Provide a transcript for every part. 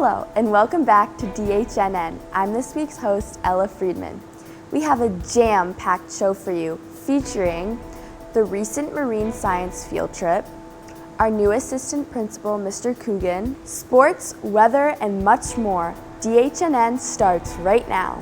Hello, and welcome back to DHNN. I'm this week's host, Ella Friedman. We have a jam-packed show for you, featuring the recent marine science field trip, our new assistant principal, Mr. Coogan, sports, weather, and much more. DHNN starts right now.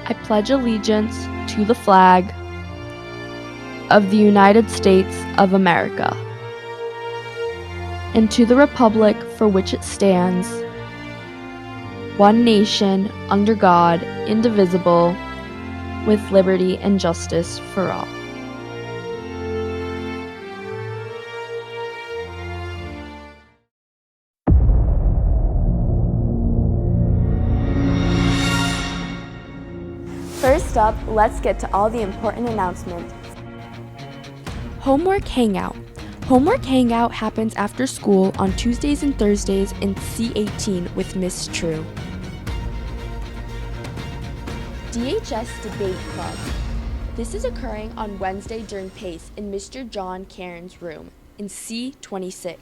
I pledge allegiance to the flag of the United States of America and to the republic for which it stands, one nation, under God, indivisible, with liberty and justice for all. First up, let's get to all the important announcements. Homework Hangout. Homework Hangout happens after school on Tuesdays and Thursdays in C18 with Miss True. DHS Debate Club. This is occurring on Wednesday during PACE in Mr. John Caron's room in C26.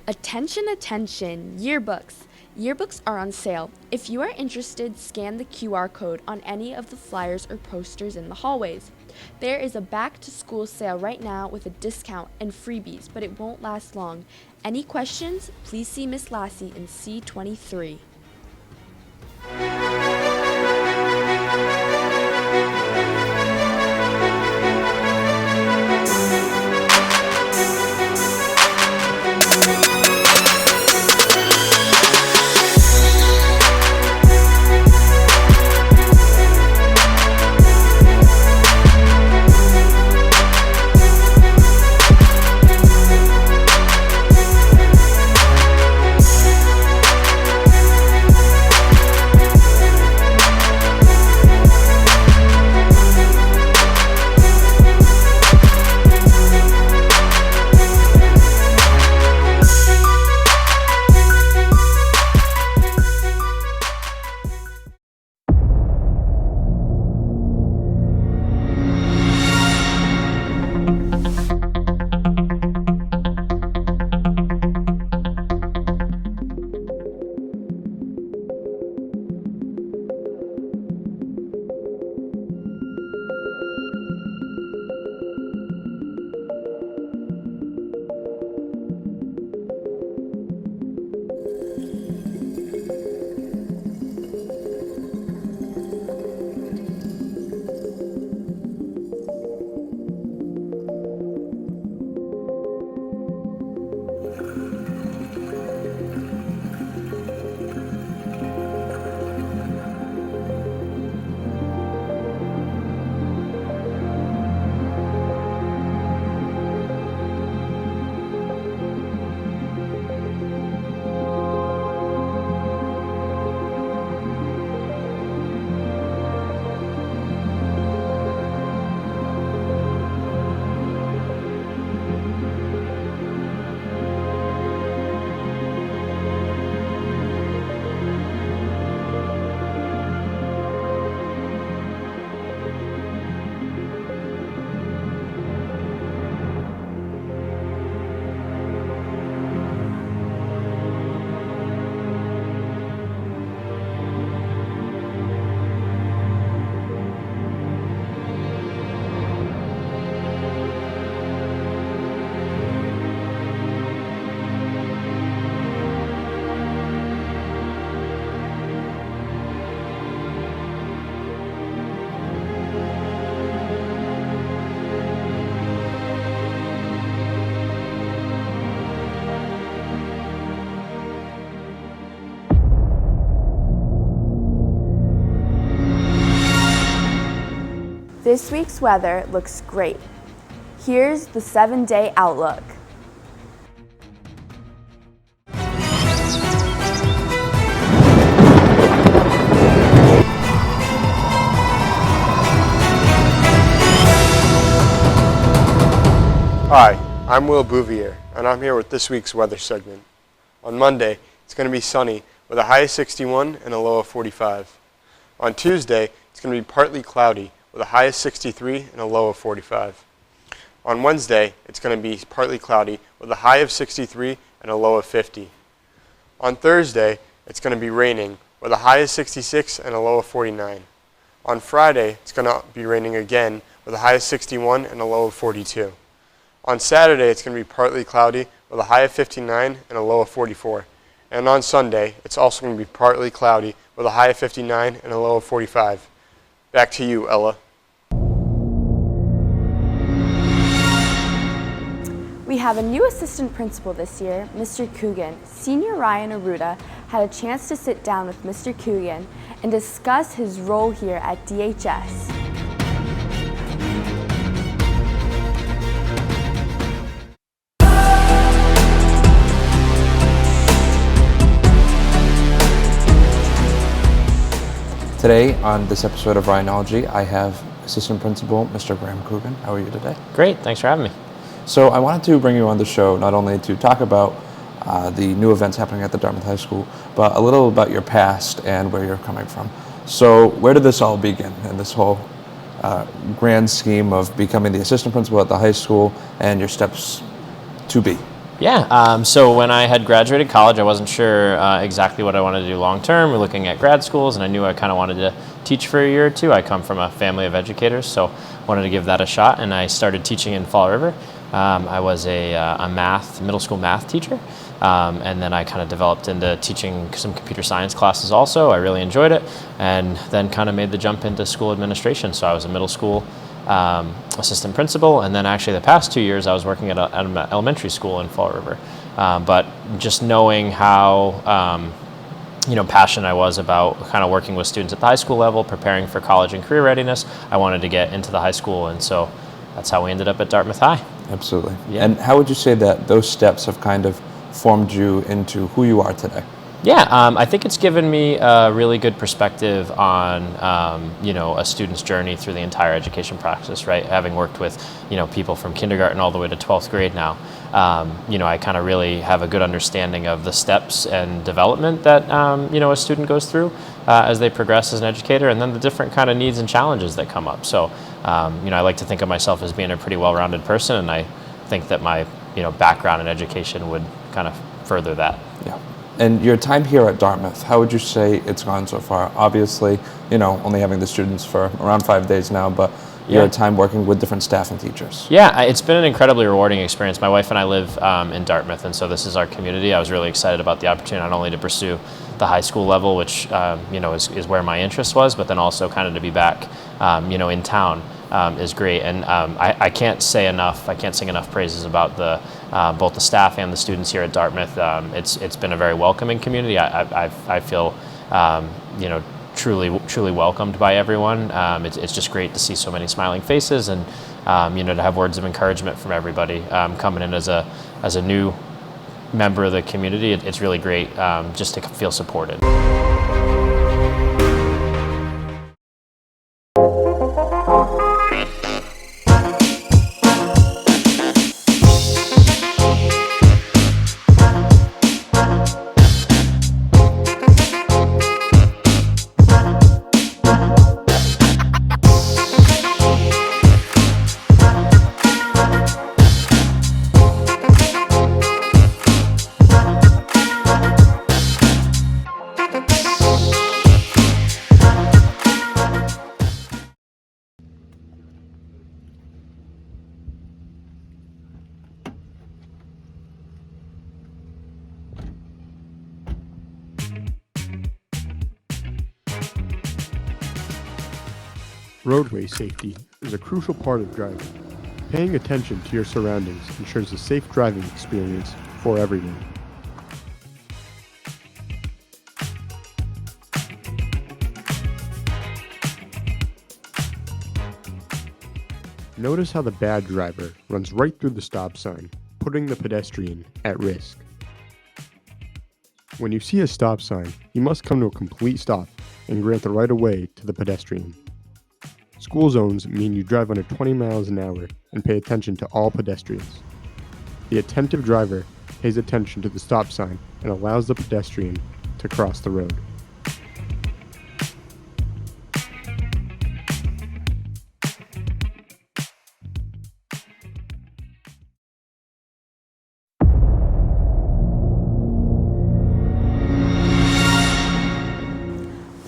Attention, attention, yearbooks. Yearbooks are on sale. If you are interested, scan the QR code on any of the flyers or posters in the hallways. There is a back-to-school sale right now with a discount and freebies, but it won't last long. Any questions? Please see Miss Lassie in C23. This week's weather looks great. Here's the 7-day outlook. Hi, I'm Will Bouvier, and I'm here with this week's weather segment. On Monday, it's going to be sunny with a high of 61 and a low of 45. On Tuesday, it's going to be partly cloudy with a high of 63 and a low of 45. On Wednesday, it's going to be partly cloudy with a high of 63 and a low of 50. On Thursday, it's going to be raining with a high of 66 and a low of 49. On Friday, it's going to be raining again with a high of 61 and a low of 42. On Saturday, it's going to be partly cloudy with a high of 59 and a low of 44. And on Sunday, it's also going to be partly cloudy with a high of 59 and a low of 45. Back to you, Ella. We have a new assistant principal this year, Mr. Coogan. Senior Ryan Aruda had a chance to sit down with Mr. Coogan and discuss his role here at DHS. Today, on this episode of Rhinology, I have Assistant Principal Mr. Graham Coogan. How are you today? Great, thanks for having me. So I wanted to bring you on the show not only to talk about the new events happening at the Dartmouth High School, but a little about your past and where you're coming from. So where did this all begin in this whole grand scheme of becoming the assistant principal at the high school and your steps to be? Yeah, so when I had graduated college, I wasn't sure exactly what I wanted to do long term. We're looking at grad schools, and I knew I kind of wanted to teach for a year or two. I come from a family of educators, so wanted to give that a shot, and I started teaching in Fall River. I was a middle school math teacher, and then I kind of developed into teaching some computer science classes also. I really enjoyed it, and then kind of made the jump into school administration. So I was a middle school assistant principal, and then actually the past 2 years I was working at an elementary school in Fall River. But just knowing how passionate I was about kind of working with students at the high school level, preparing for college and career readiness, I wanted to get into the high school, and so that's how we ended up at Dartmouth High. Absolutely. Yeah. And how would you say that those steps have kind of formed you into who you are today? Yeah, I think it's given me a really good perspective on, a student's journey through the entire education process, right? Having worked with, people from kindergarten all the way to 12th grade now, I kind of really have a good understanding of the steps and development that, a student goes through as they progress as an educator, and then the different kind of needs and challenges that come up. So, I like to think of myself as being a pretty well-rounded person, and I think that my, background in education would kind of further that. Yeah. And your time here at Dartmouth, how would you say it's gone so far? Obviously, only having the students for around 5 days now, but your time working with different staff and teachers. Yeah, it's been an incredibly rewarding experience. My wife and I live in Dartmouth, and so this is our community. I was really excited about the opportunity not only to pursue the high school level, which is where my interest was, but then also kind of to be back, in town is great. And I can't say enough. I can't sing enough praises about both the staff and the students here at Dartmouth. It's been a very welcoming community. I feel truly welcomed by everyone. It's just great to see so many smiling faces, and to have words of encouragement from everybody coming in as a new member of the community. It's really great just to feel supported. Roadway safety is a crucial part of driving. Paying attention to your surroundings ensures a safe driving experience for everyone. Notice how the bad driver runs right through the stop sign, putting the pedestrian at risk. When you see a stop sign, you must come to a complete stop and grant the right of way to the pedestrian. School zones mean you drive under 20 miles an hour and pay attention to all pedestrians. The attentive driver pays attention to the stop sign and allows the pedestrian to cross the road.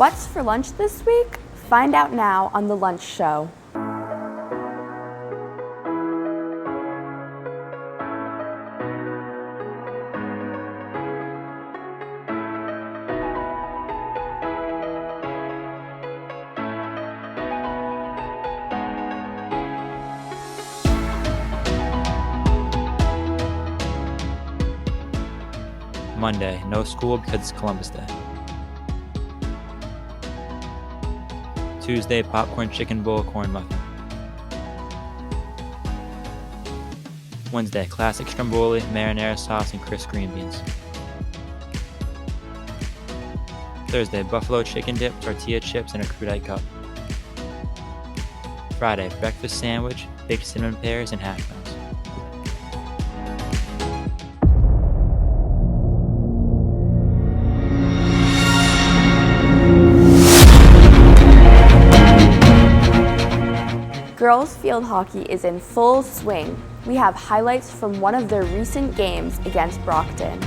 What's for lunch this week? Find out now on The Lunch Show. Monday, no school because it's Columbus Day. Tuesday, popcorn chicken bowl, corn muffin. Wednesday, classic stromboli, marinara sauce, and crisp green beans. Thursday, buffalo chicken dip, tortilla chips, and a crudite cup. Friday, breakfast sandwich, baked cinnamon pears, and hash browns. Girls field hockey is in full swing. We have highlights from one of their recent games against Brockton.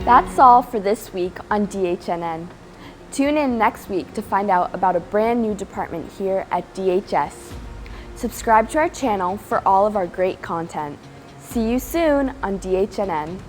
That's all for this week on DHNN. Tune in next week to find out about a brand new department here at DHS. Subscribe to our channel for all of our great content. See you soon on DHNN.